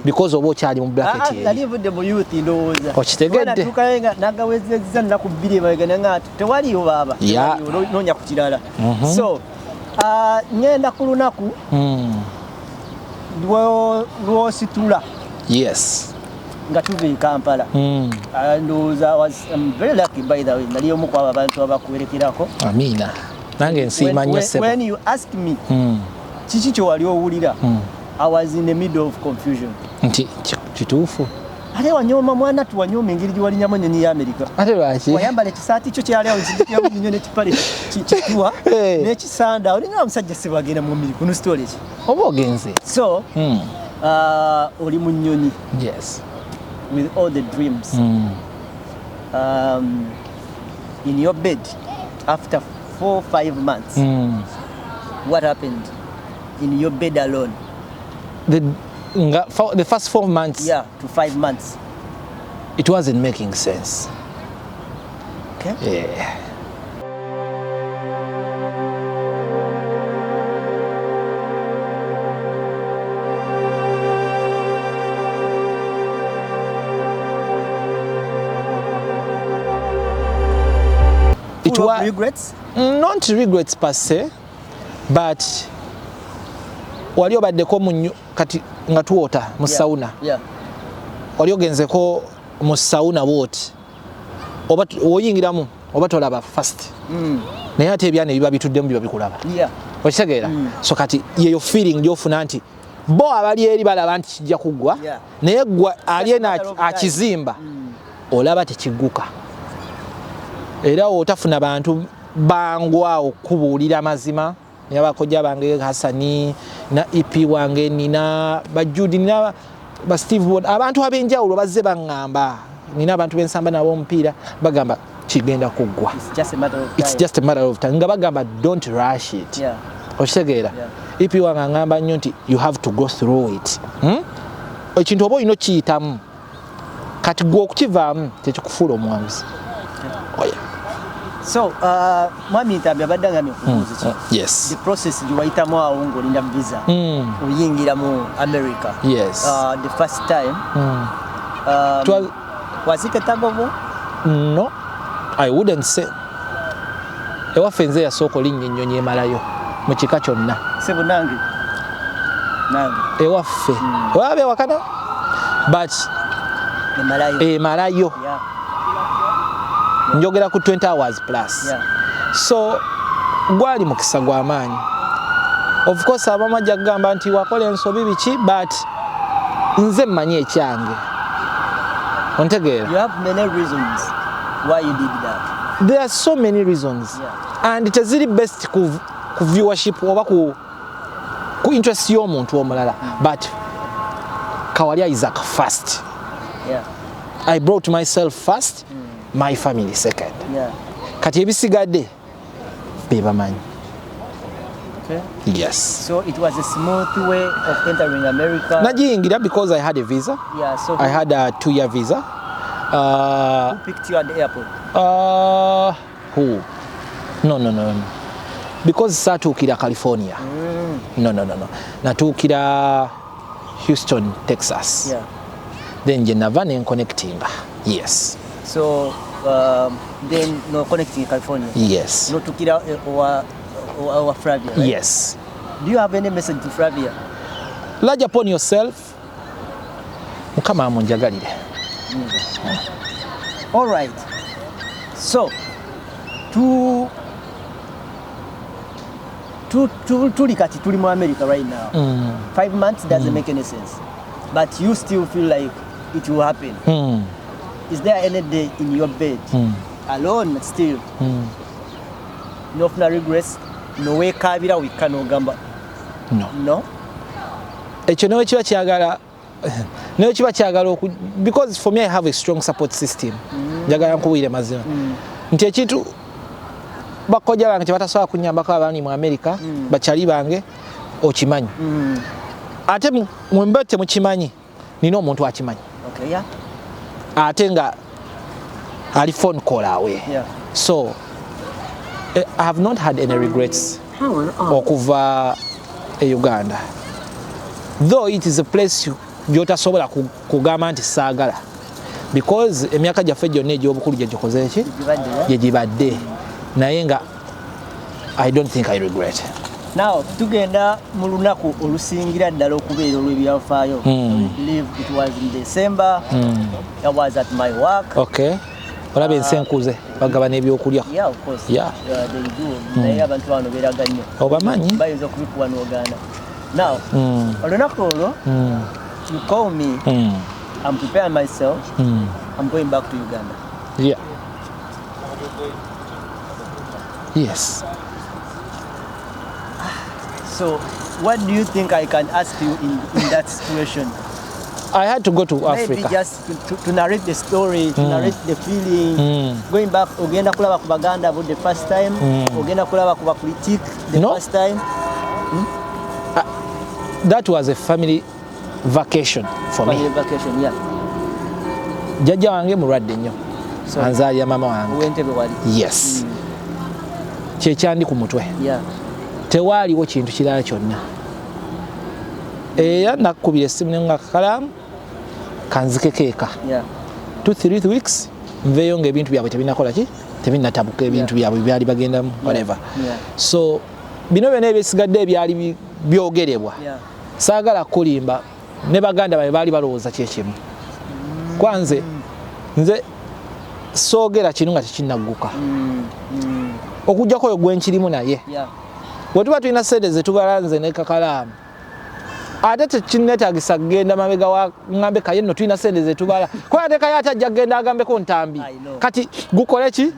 because oba okyali mu bracket ye nali mvudde mu youth ndowooza okitegedde tukayenga nagawezezza nnaku 2 emabega nga tewaliyo baaba noonya ku kirala so ngenda ku lunaku lwositula yes nga tuva e Kampala ndowooza I'm very lucky by the way nali omu kwabo abantu abakuwerekerako amina nange nsiima nnyo sebo when you ask me kiki kye wali owulira I was in the middle of confusion nti kituufu ate wanyooma mwana tuwanyooma engeri gye walinyamu ennyonyi ya Amerika ate lwaki wayambala ekisaati kyo kyali awo kidyamu nnyo n'ekipale kituwa n'ekisanda olina omusajja sebo agenda mu mmiri kuno story ki oba ogenze so oli mu nnyonyi yes with all the dreams in your bed after 4-5 months what happened in your bed alone the first 4 months, yeah, to 5 months, it wasn't making sense. okay, Yeah. It full of was regrets. not regrets per se, but wali obaddeko kati nga tuwota mu sauna, yeah, wali ogenzeko mu sauna bwoti oba oyingiramu oba tolaba first, naye ate ebyana ebiba bituddemu biba bikulaba, yeah, okitegeera. So kati yeyo feeling gyofuna nti bo abali eri balaba nti kijja kuggwa, yeah, naye gwa ali ena akizimba olaba tekigguka, era otafuna bantu bangwa okubuulira mazima. Nina bakojja bange Hasani na EP wange nina bajudi nina ba Steve Wood, abantu abenjawulo bazze bangamba, nina abantu bensamba nabo omupiira bagamba kigenda kuggwa, it's just a matter of time. it's just a matter of time, nga bagamba don't rush it, Yeah, okitegeera. yeah, EP wange angamba nnyo nti you have to go through it. Ekintu oba olina okiyitamu kati gwe okukivaamu tekikufuula omuwanguzi. so mwami Ntambi abadde agamye kubuuza Yes. the process gyewayitamu awo ng'olinda visa oyingira mu America. Yes. The first time was it a tug of war? No, I wouldn't say. Ewaffe nze yasooka olinnya ennyonyi emalayo mu kika kyonna. Sebo nange Ewaffe waba ewakana but emalayo yeah, njogera ku 20 hours plus. yeah, So gwali mukisa gw'amaanyi. Of course abamajja kugamba nti wakola ensobi biki, but nze mmanyi ekyange. Ontegeera? you have many reasons why you did that. There are so many reasons. Yeah. And teziri best ku viewership oba ku interest y'omuntu omulala. But Kawalya is like first. Yeah, I brought myself first, my family second. yeah, Kati ebisigadde be bamanyi. okay. Yes. So it was a smooth way of entering America. Najiyingira because I had a visa. Yeah, so I had a 2-year visa. who picked you at the airport? Who? No. Because saatuukira California. No. Natuukira Houston, Texas. Yeah. Then je nava ne connectinga. Yes. So then no connecting California. Yes. No tukira or Flavia. Right? Yes. Do you have any message to Flavia? Lodge upon yourself. Mukama amunjagalire. All right. So tuli mu America right now. 5 months doesn't make any sense. But you still feel like it will happen. Is there any day in your bed alone still? No regrets? No way kabira wika no gamba? No? Ekyo nawe kiba kyagala because for me I have a strong support system. Njagala nkubuulire mazima. Nti ekintu bakojja bange tebatasobola kunnyambako abaani mu America, bakyali bange okimanyi. Ate mwembe temukimanyi, nina omuntu akimanyi. Okay, yeah. Ate nga ali phone call away. Yeah. So I have not had any regrets okuva e Uganda. Though it is a place gyotasobola kugamba nti saagala. Because emyaka gyaffe gyonna egy'obukulu gyegikoze eki? Gyegibadde. Naye nga I don't think I regret. Now, tugenda mu lunaku olusingira ddala okubeera olw'ebyafaayo. I believe it was in December. I was at my work. Okay. Olaba ensenkuze bagaba n'ebyokulya. Yeah, of course. Yeah. They do. Naye abantu bano beeraga nnyo. Obamanyi? Bayinza okubikuwa n'ogaana. Now, olunaku olwo, you call me. I'm preparing myself. I'm going back to Uganda. Yeah. Yes. So, what do you think I can ask you in that situation? I had to go to Africa. Maybe just to narrate the story, to narrate the feeling. Going back, ogenda kulaba ku Baganda about the first time, ogenda kulaba ku Bakritik the first time. That was a family vacation for me. Vacation, yeah. Jajja wange mulwadde nnyo. Anzaalira mama wange. Wentebe wali. Yes. Kyekyandi ku mutwe. Yeah. Tewaaliwo kintu kirala kyonna. Era nakubira essimu ne nga kakalaamu kanzikeko eka. Yeah. 2-3 weeks nveeyo ng'ebintu byabwe tebinakola ki? Tebinatabuka ebintu byabwe byali bagendamu whatever. Yeah. So bino byonna ebisigadde ebyali byogerebwa. Yeah. Saagala kulimba ne baganda babe baali balowooza kyekimu. Kwanze nze soogera kino nga tekinnagguka. Okujjako oyo gwenkirimu naye. Yeah. Bwe tuba tulina ssente ze tubala nze ne kakalaamu ate tekinnetaagisa kugenda mabega wa ngambe kaye nno tulina ssente ze tubala kuba ate kaye atajja kugenda agambeko ntambi kati gukole ki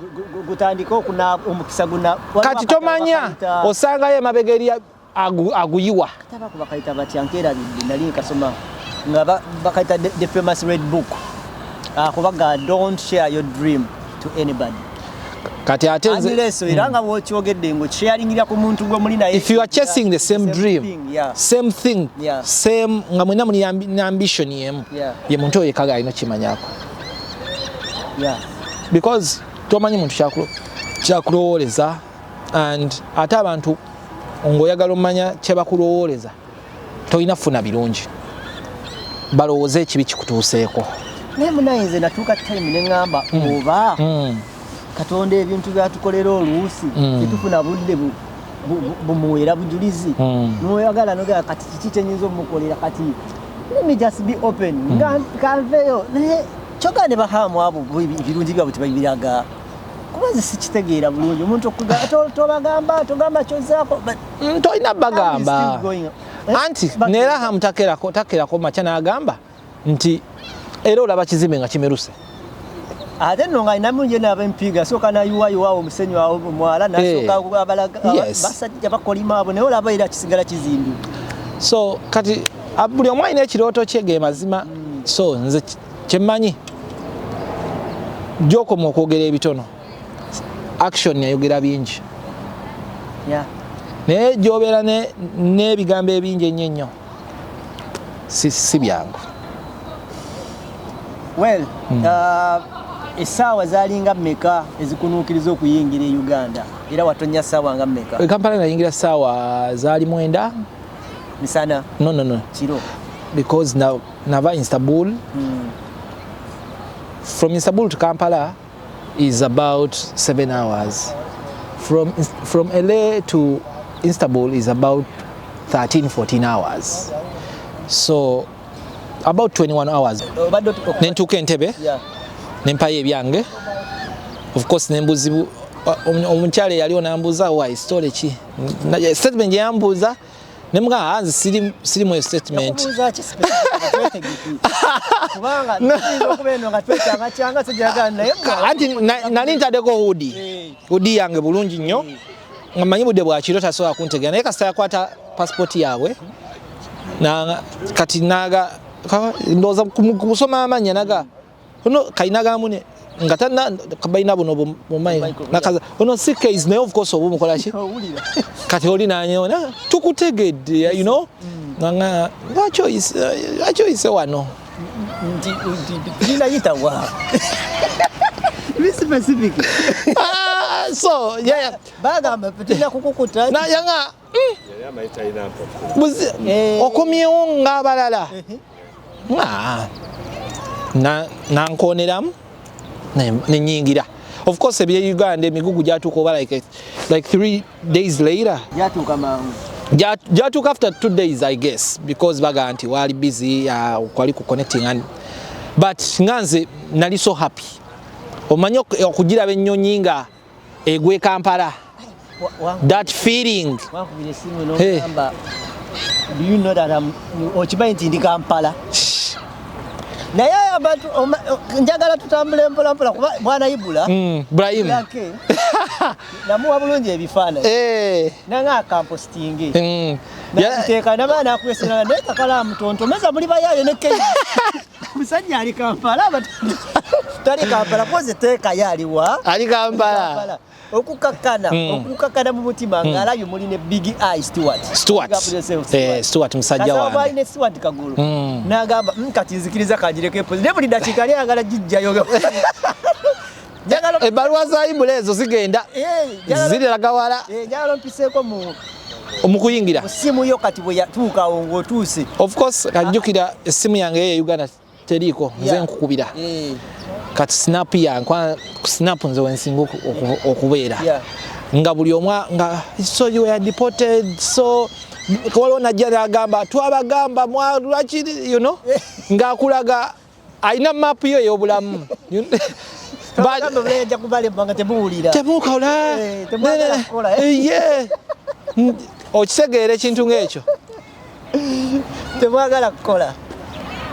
gutandika okuna omukisa guna kati tomanya osangayo emabega eri aguyiwa kataba kubakaita batyankera bidde nali nkasoma nga bakaita the famous red book kubaga don't share your dream to anybody. Kati ate nze iranga wokyogedde ngo sharingira ku muntu gwe muli naye if you are chasing the same dream same thing same nga mwena muli ambition yemu ye muntu oyo kaga ino kimanyako because tomanyi muntu kyakulowooleza and ate abantu ng'oyagala omanya kye bakulowooleza tolina kufuna birungi balowooza ekibi kikutuuseeko naye munayinze natuuka time ne ŋŋamba oba Katonda ebintu byatukolera oluusi tetufuna budde bumuweera bujulizi noyagala nogera kati kiki kyenyinza omukolera kati let me just be open nga kanveeyo naye kyokka ne bahaamu abo birungi byabwe tebabiraga kuba sikitegeera bulungi omuntu togamba kyozaako tolina bagamba anti neera hamu takerako makya n'agamba nti era olaba kizimbe nga kimeruse ate nno nga inamunje n'abempiga sooka nayuwayuwawo omusenyu wawo mwala nasooka abalaga basajja bakolima abo naye olaba era kisigala kizimbi so kati buli omu alina ekirooto kye ge mazima so nze kyemmanyi gyokoma okwogera ebitono action yayogera bingi naye gyobeera n'ebigambo ebingi ennyo ennyo si byangu well essaawa zaalinga mmeka ezikunuukiriza okuyingira e Uganda era watonya ssaawa nga mmeka Kampala nayingira ssaawa zaali 9 misana no kiro because nava Istanbul from Istanbul to Kampala is about 7 hours from LA to Istanbul is about 13-14 hours so about 21 hours nentuuka Entebbe nempayo ebyange of course nembuzibu omukyala yaliwo nambuuza wa story ki statement gye yambuuza nemuga nze siri mu statement anti nali ntaddeko hudi yange bulungi nnyo nga manyi budde bwakiro tasobola kuntegera naye kasita yakwata passport yaabwe kati naga ndowooza kusoma amanya naga ono kainagamune nga tanna kabaina buno mumayi nakaza ono si Kayz naye of course obumukola ki kati oli nanyeona tukutegedde you know nga choice wano ndinayita wa be specific so yeah bagamba petina kukukuta na yanga okomyewo ng'abalala nankoneramu nenyingira of course ebye Uganda emigugu gyatuuka oba like 3 days later gyatuuka after 2 days I guess because baga nti wali busy kwali ku connecting and but nganze nali so happy omanye okugiraba ennyonyi nga egwe Kampala that feeling do you know that okimanyi nti ndi Kampala naye abantu njagala tutambule mpolampola kuba bwana Ibula Ibrahim namuwa bulungi ebifaananyi nanga akampostinge nateeka nabaana akwesera naye kakalaamu tontomeza muli bayaye ne Kayz musajja ali Kampala tali Kampala poze teka yaliwa ali Kampala okukakana mu mutima ngalayo muline Big Eye Stewart musajja wange kasabaine Stewart kagulu nagamba kati nzikiriza kagireke poze ne buli dakika ali agala jijjayo ebaluwa za imulezo zigenda ziriraga wala njagala mpiseeko mu omukuyingira simu yo kati bwe yatuuka ng'otuuse of course kajjukira essimu yange ye Uganda teriiko nze nkukubira kati snap yankwa snap nze wensinga okubeera nga buli omwa nga so you were deported so waliwo najja n'agamba twabagamba lwaki you know ng'akulaga alina mapu yo ey'obulamu temukola okitegeera ekintu ng'ekyo temwagala kukola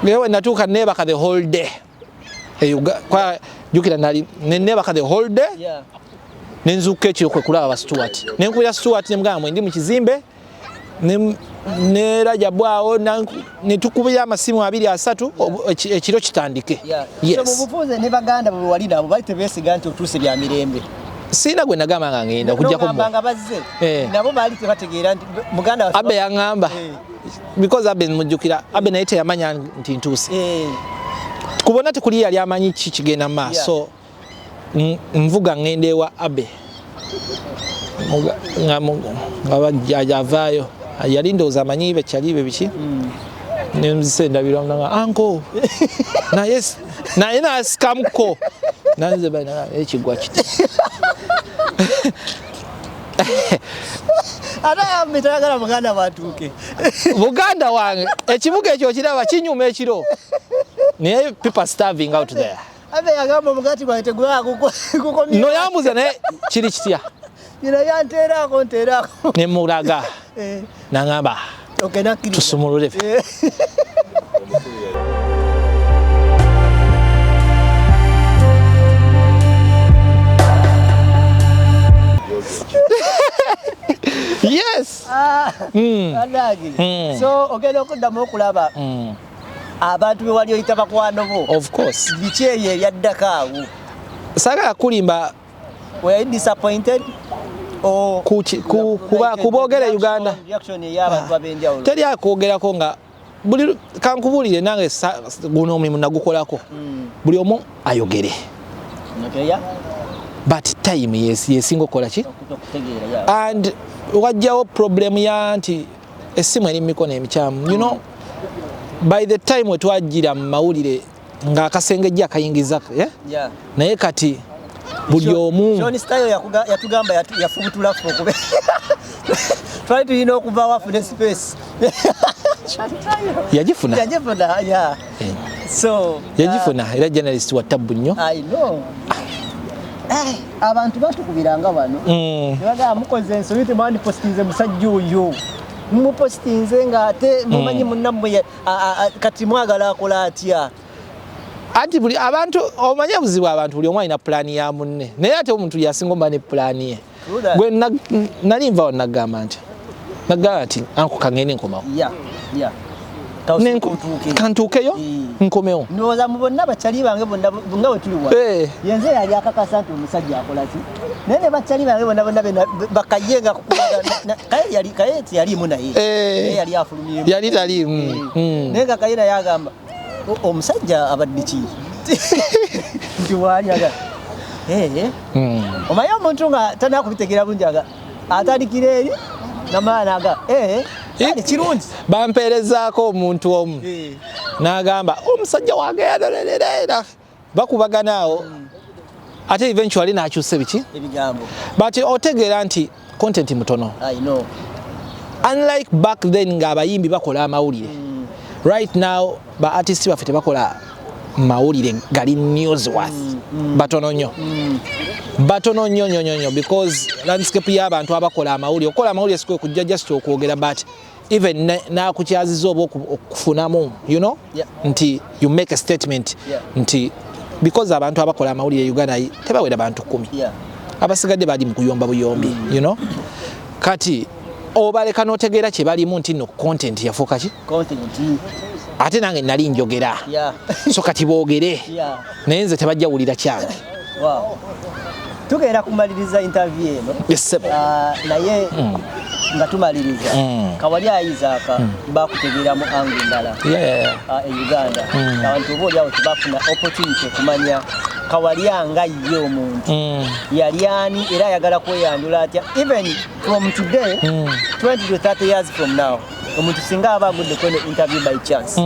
ngewe natuuka neebaka the whole day jukira neebaka the whole day nenzuuka ekiro kwe kulaba Stewart nenkubira Stewart nemugamba ndi mu kizimbe nerajabwawo netukubira amasimu 2-3 ekiro kitandike mubufuuze ne baganda bwe wali nabo bali tebeesiga nti otuuse bya mirembe sina gwe nagamba nga ngenda okujjako nga bazze nabo baali tebategeera nti muganda Abe yaŋŋamba because Abe mujjukira Abe naye teyamanya nti ntuuse kubona tekuli yali amanyi kikigenda mu maaso nvuga ngende ewa Abe nga bajjavaayo yali ndowooza amanyi bekyalibe biki nemuzise ndabira nga anko naye nasikamuko nanze ekigwa kiti ate yambi tayagala muganda batuuke Buganda wange ekibuga ekyo kiraba kinyuma ekiro naye people starving out there Abe yagamba mugati bwate gwa kukomya no yambuza naye kiri kitya yanteerako ne mulaga nangamba tusumulule yes so ogenda okuddamu okulaba abantu be wali oyita bakwano bo of course biki eyo ebyaddako awo sagala kulimba were disappointed kuboogera Uganda teri akwogerako nga buli kankubuulire nange guno omulimu nagukolako buli omu ayogere but time yesinga okukola ki and wajjawo problem ya nti essimu eri mikono emikyamu you know by the time wetwajjira mu mawulire ng'akasengejja akayingiza naye kati buli omu John Style yatugamba yafubutula fokube twali tulina okuva wafune space yagifuna so yagifuna era journalist wa tabu nnyo I know abantu batukubiranga bano nebagaa mukoze ensobi temwandi postinze musajja oyo mumupostinze ng'ate mumanyi munnammwe kati mwagala akola atya anti buli abantu omanye obuzibu abantu buli omu alina pulaani ya munne naye ate omuntu yasinga omba ne pulaani ye gwe nali nvawo nagamba nti anko kangende nkomawo kantuukeyo nkomewo ndowooza mu bonna bakyali bange bonna nga bwe tuli wa yenze yali akakasa nti omusajja akola ki naye ne bakyali bange bonna bakayenga kaye tiyaliimu naye yali afulumyemu yali taliimu naye nga kaye naye agamba omusajja abadde ki nti waali aga omanyi omuntu nga tanakubitegeera bulungi aga atandikira eri namala naga kirungi bampeerezaako omuntu omu n'agamba omusajja wange yadolelera bakubaganaawo ate eventually n'akyusa biki ebigambo but otegeera nti content mutono unlike back then ng'abayimbi bakola amawulire right now ba artists baffe tebakola mawulire gali newsworth batono nnyo because landscape y'abantu abakola amawulire okola amawulire sikwe kujja just okwogera but even nakukyaziza oba okufunamu you know nti you make a statement nti because abantu abakola amawulire Uganda tebawera bantu 10 abasigadde bali mu kuyomba buyombi you know kati obaleka n'otegeera kye balimu nti no content yafuuka ki ate nange nali njogera so kati boogere naye nze tebajja wulira kyange tugenda kumaliriza interview eno naye nga tumaliriza Kawalya Isaac bakutegeera mu angu ndala e Uganda abantu oboolyawo tebafuna opportunity kumanya Kawalya nga ye omuntu yali ani era ayagala kweyandula atya even from today 20 to 30 years from now omuntu singa aba agudde kweno interview by chance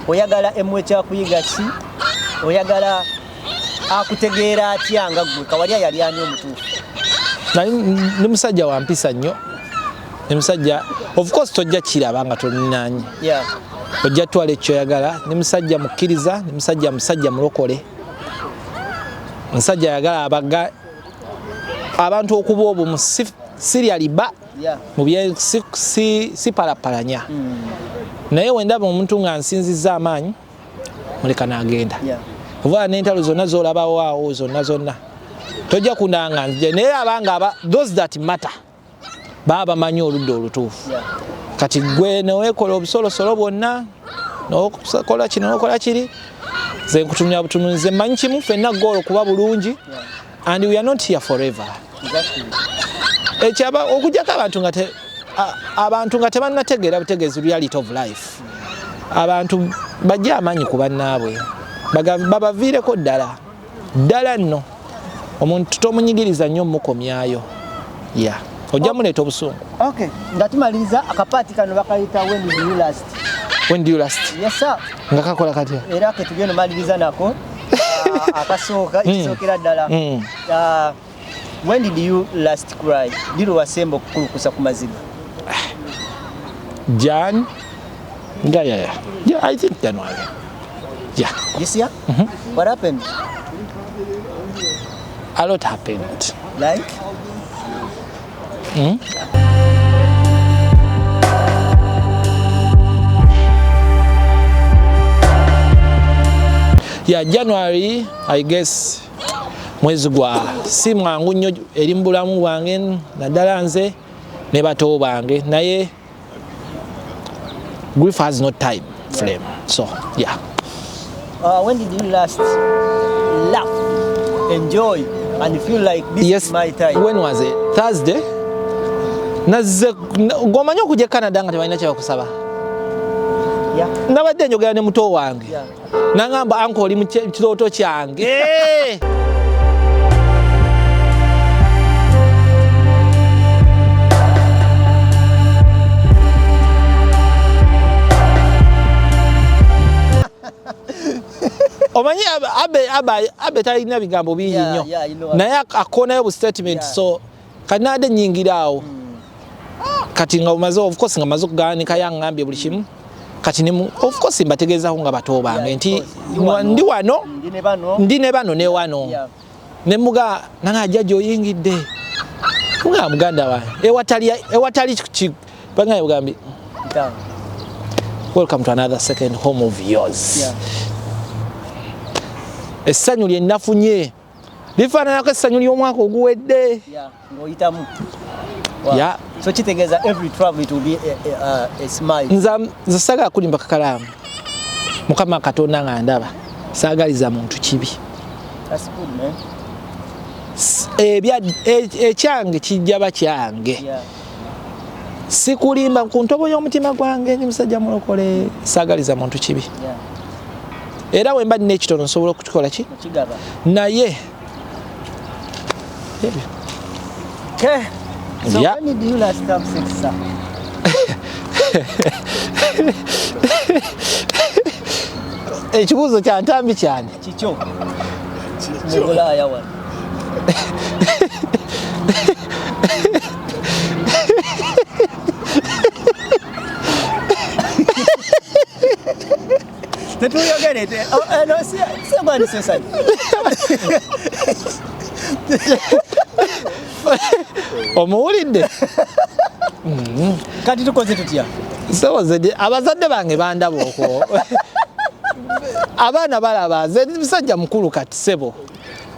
oyagala emwe kyakuyiga ki oyagala akutegeera atya nga gwe Kawalya yali ani omutuufu ni musajja wa mpisa nnyo ni musajja of course tojja kiraba nga tolinanye ojja twala ekyoyagala ni musajja mukkiriza ni musajja mulokole musajja yagala abaga abantu okuba obumu serially ba mu bye si palapalanya naye wendaba omuntu nga nsinziza amaanyi muleka n'agenda oba n'entalo zonna z'olabawo awo zonna tojja kundanga nje naye abanga those that matter baba bamanyi oludda olutuufu kati gwe neweekola obusolosolo bwonna n'okola kino n'okola kiri ze nkutumya butunuzi mmanyi kimu ffenna goolo kuba bulungi and we are not here forever ekyaba okujjako abantu nga tebannategeera butegeezi reality of life abantu bajja amaanyi ku bannaabwe babaviireko ddala nno omuntu tomunyigiriza nnyo mukomyayo ojja muleeta obusungu nga tumaliriza akapaati kano bakayita when do you last yes sir nga kakola katya era ke tugenda maliriza nako akasooka ikisookera ddala when did you last cry did wasemba okukulukusa ku maziga Jan yeah I think January this year what happened a lot happened like January I guess mwezi gwa si mwangu nnyo eri mu bulamu bwange naddala nze ne bato bange naye grief has no time frame so when did you last laugh enjoy and feel like this is my time when was it Thursday nazze ngomanya okujja Canada nga tebalina kye bakusaba nabadde njogera ne muto wange nangamba anko oli mu kirooto kyange omanyi abe talina bigambo bingi nnyo naye akonayo bu statement so kanade nyingiraawo kati nga umaze of course nga maze okuganika yangambye buli kimu kati ne of course mbategezaho nga bato bange nti ndi wano ndi ne bano ne wano ne muga nanga ajja oyingidde muga muganda wa ewatali banga yugambi welcome to another second home of yours essanyu lye nafunye lifaananako essanyu ly'omwaka oguwedde ng'oyitamu so kitegeeza every travel it will be a smile nze saagala kulimba kakalaamu mukama katonda nga ndaba saagaliza muntu kibi ekyange kijja bakyange sikulimba ku ntobo y'omutima gwange ndi musajja mulokole saagaliza muntu kibi era wemba nina ekitono nsobola okukikola ki naye so when did you last have sex sir ekibuuzo kya ntambi cyane kikyo mugulaaya wano tetuyogere no sembani sesani omuwulidde kati tukoze tutya soboze abazadde bange bandaba okwo abaana balaba nze musajja mukulu kati sebo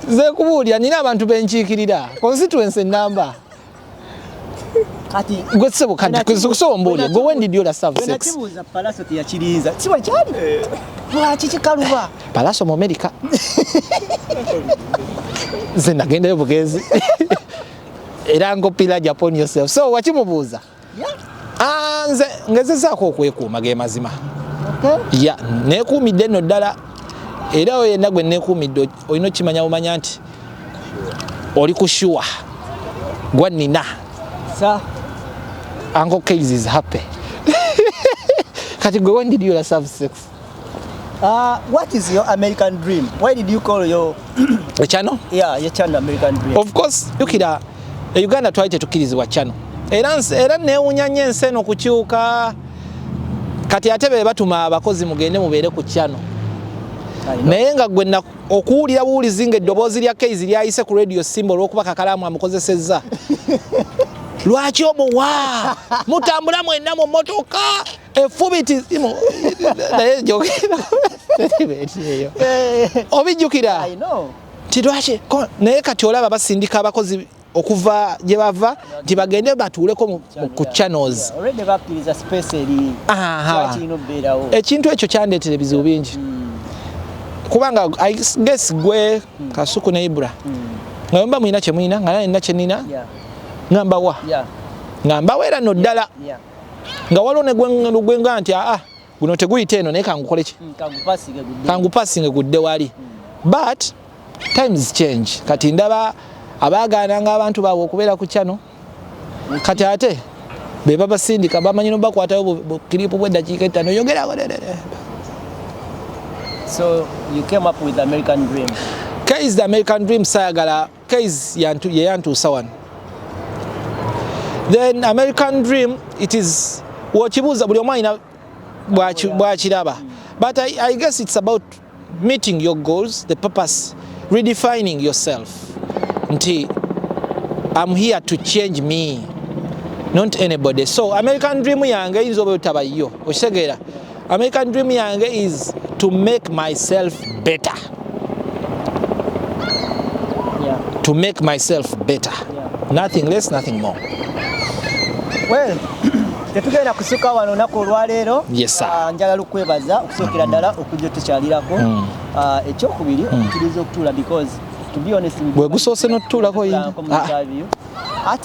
nze kubuulira nina abantu benkiikirira constituency namba Ati gwe sebo kati kusobo mbuli go when did you last have sex? Natibuza palaso teyakirinza siwa kyali lwaki kikaluba palaso mu America zina genda bugezi era ngo pila Japan yourself so wakimubuuza nze ngezezaako okwekuuma ge mazima ya neekuumidde nno ddala era oyo yenna gwe neekuumidde olina okimanya bumanya nti oli kushuwa gwa nina Uncle Kayz is happy. Kati go when did you last have sex? What is your American dream? Why did you call your the channel? Yeah, your channel American dream. Of course, yukira Uganda twaite tukirizibwa channel. Era newunya nnyo ensi eno kukyuka kati ate be batuma abakozi mugende mubeere ku channel. Naye nga gwe okuwulira buwulizi ng'eddoboozi lya Kayz lyayise ku radio symbol olw'okuba kakalaamu amukozesezza. Lwaki omuwa mutambula mwenna mu motoka effubiti naye jogera obijjukira tidwaki naye kati olaba basindika abakozi okuva gye bava nti bagende batuuleko ku channels ekintu ekyo kyandeetera ebizibu bingi kubanga I guess gwe Kasuku ne Ibra nga mba mwina kye mwina nga nina kye nina ngamba wa ngamba wera no ddala nga waliwo ne gwenga nti guno teguyite eno naye kangukole ki kangupasinge gudde wali but times change kati ndaba abaagaananga abantu baabwe okubeera ku channel kati ate be babasindika bamanyi nobakwatayo bukiripu bw'eddakiika 5 yogera so you came up with the American dream. Kayz the American dream sayagala Kayz yantuusa wano. Then American dream it is wachibuza buli omu alina bwakiraba but I guess it's about meeting your goals, the purpose, redefining yourself nti I'm here to change me not anybody. So American dream yange inzo botaba yo okitegeera American dream yange is to make myself better. To make myself better. Nothing less, nothing more. Well, tetugenda kusuka wano nako olwaleero. Yes sir. Njagala okwebaza okusookera ddala okujja tukyalirako. Ekyokubiri okukiriza okutuula because to be honest bwe gusoose n'otutuulako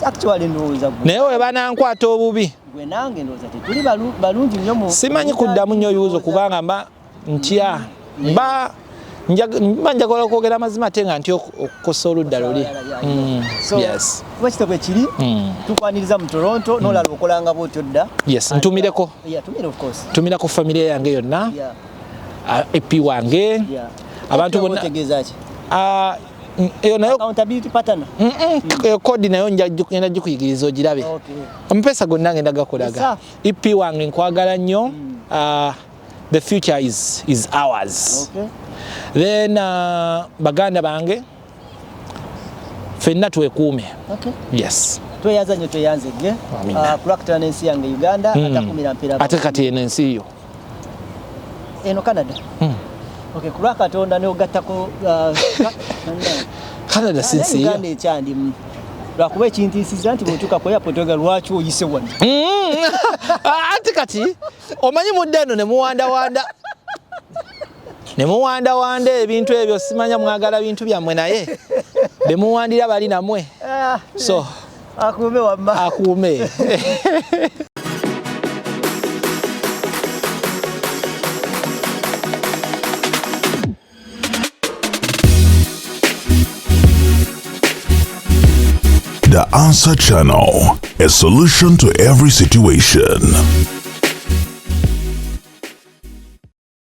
actually ndowooza naye we banankwata obubi gwe nange ndowooza tetuli balungi nnyo mu simanyi kuddamu nnyo bibuuzo kubanga mba ntya mba njagala okwogera amazima ate nga ntya okukosa oludda luli. Yes. Bwekito bwe kiri tukwaniriza mu Toronto n'olala okolanga bwotyo dda. Yes, ntumireko. Tumire of course. Tumirako family yange yonna. EP wange. Abantu bonna. Eyo nayo accountability pattern. Kodi nayo njagenda gikuyigiriza ogirabe. Amapesa gonna ngenda gakolaga. EP wange nkwagala nnyo. The future is ours. Okay. Then baganda bange fenna twekuume. Okay. Yes. Tweyanza nnyo tweyanzegge. Kulakutana n'ensi yange Uganda atakumira mpira. Ate kati eno ensi yo. Eno Canada. Okay, kulwa Katonda ne ogattako Canada since yo. Uganda ekyandi lwakuba ekintiisiza nti bw'otuuka ku airport oga lwaki oyise wano. Ate kati omanyi mudde eno ne muwanda ebintu ebyo simanya mwagala bintu byammwe naye bemuwandira bali namwe so akuume wamma akuume. The Answer Channel, a solution to every situation.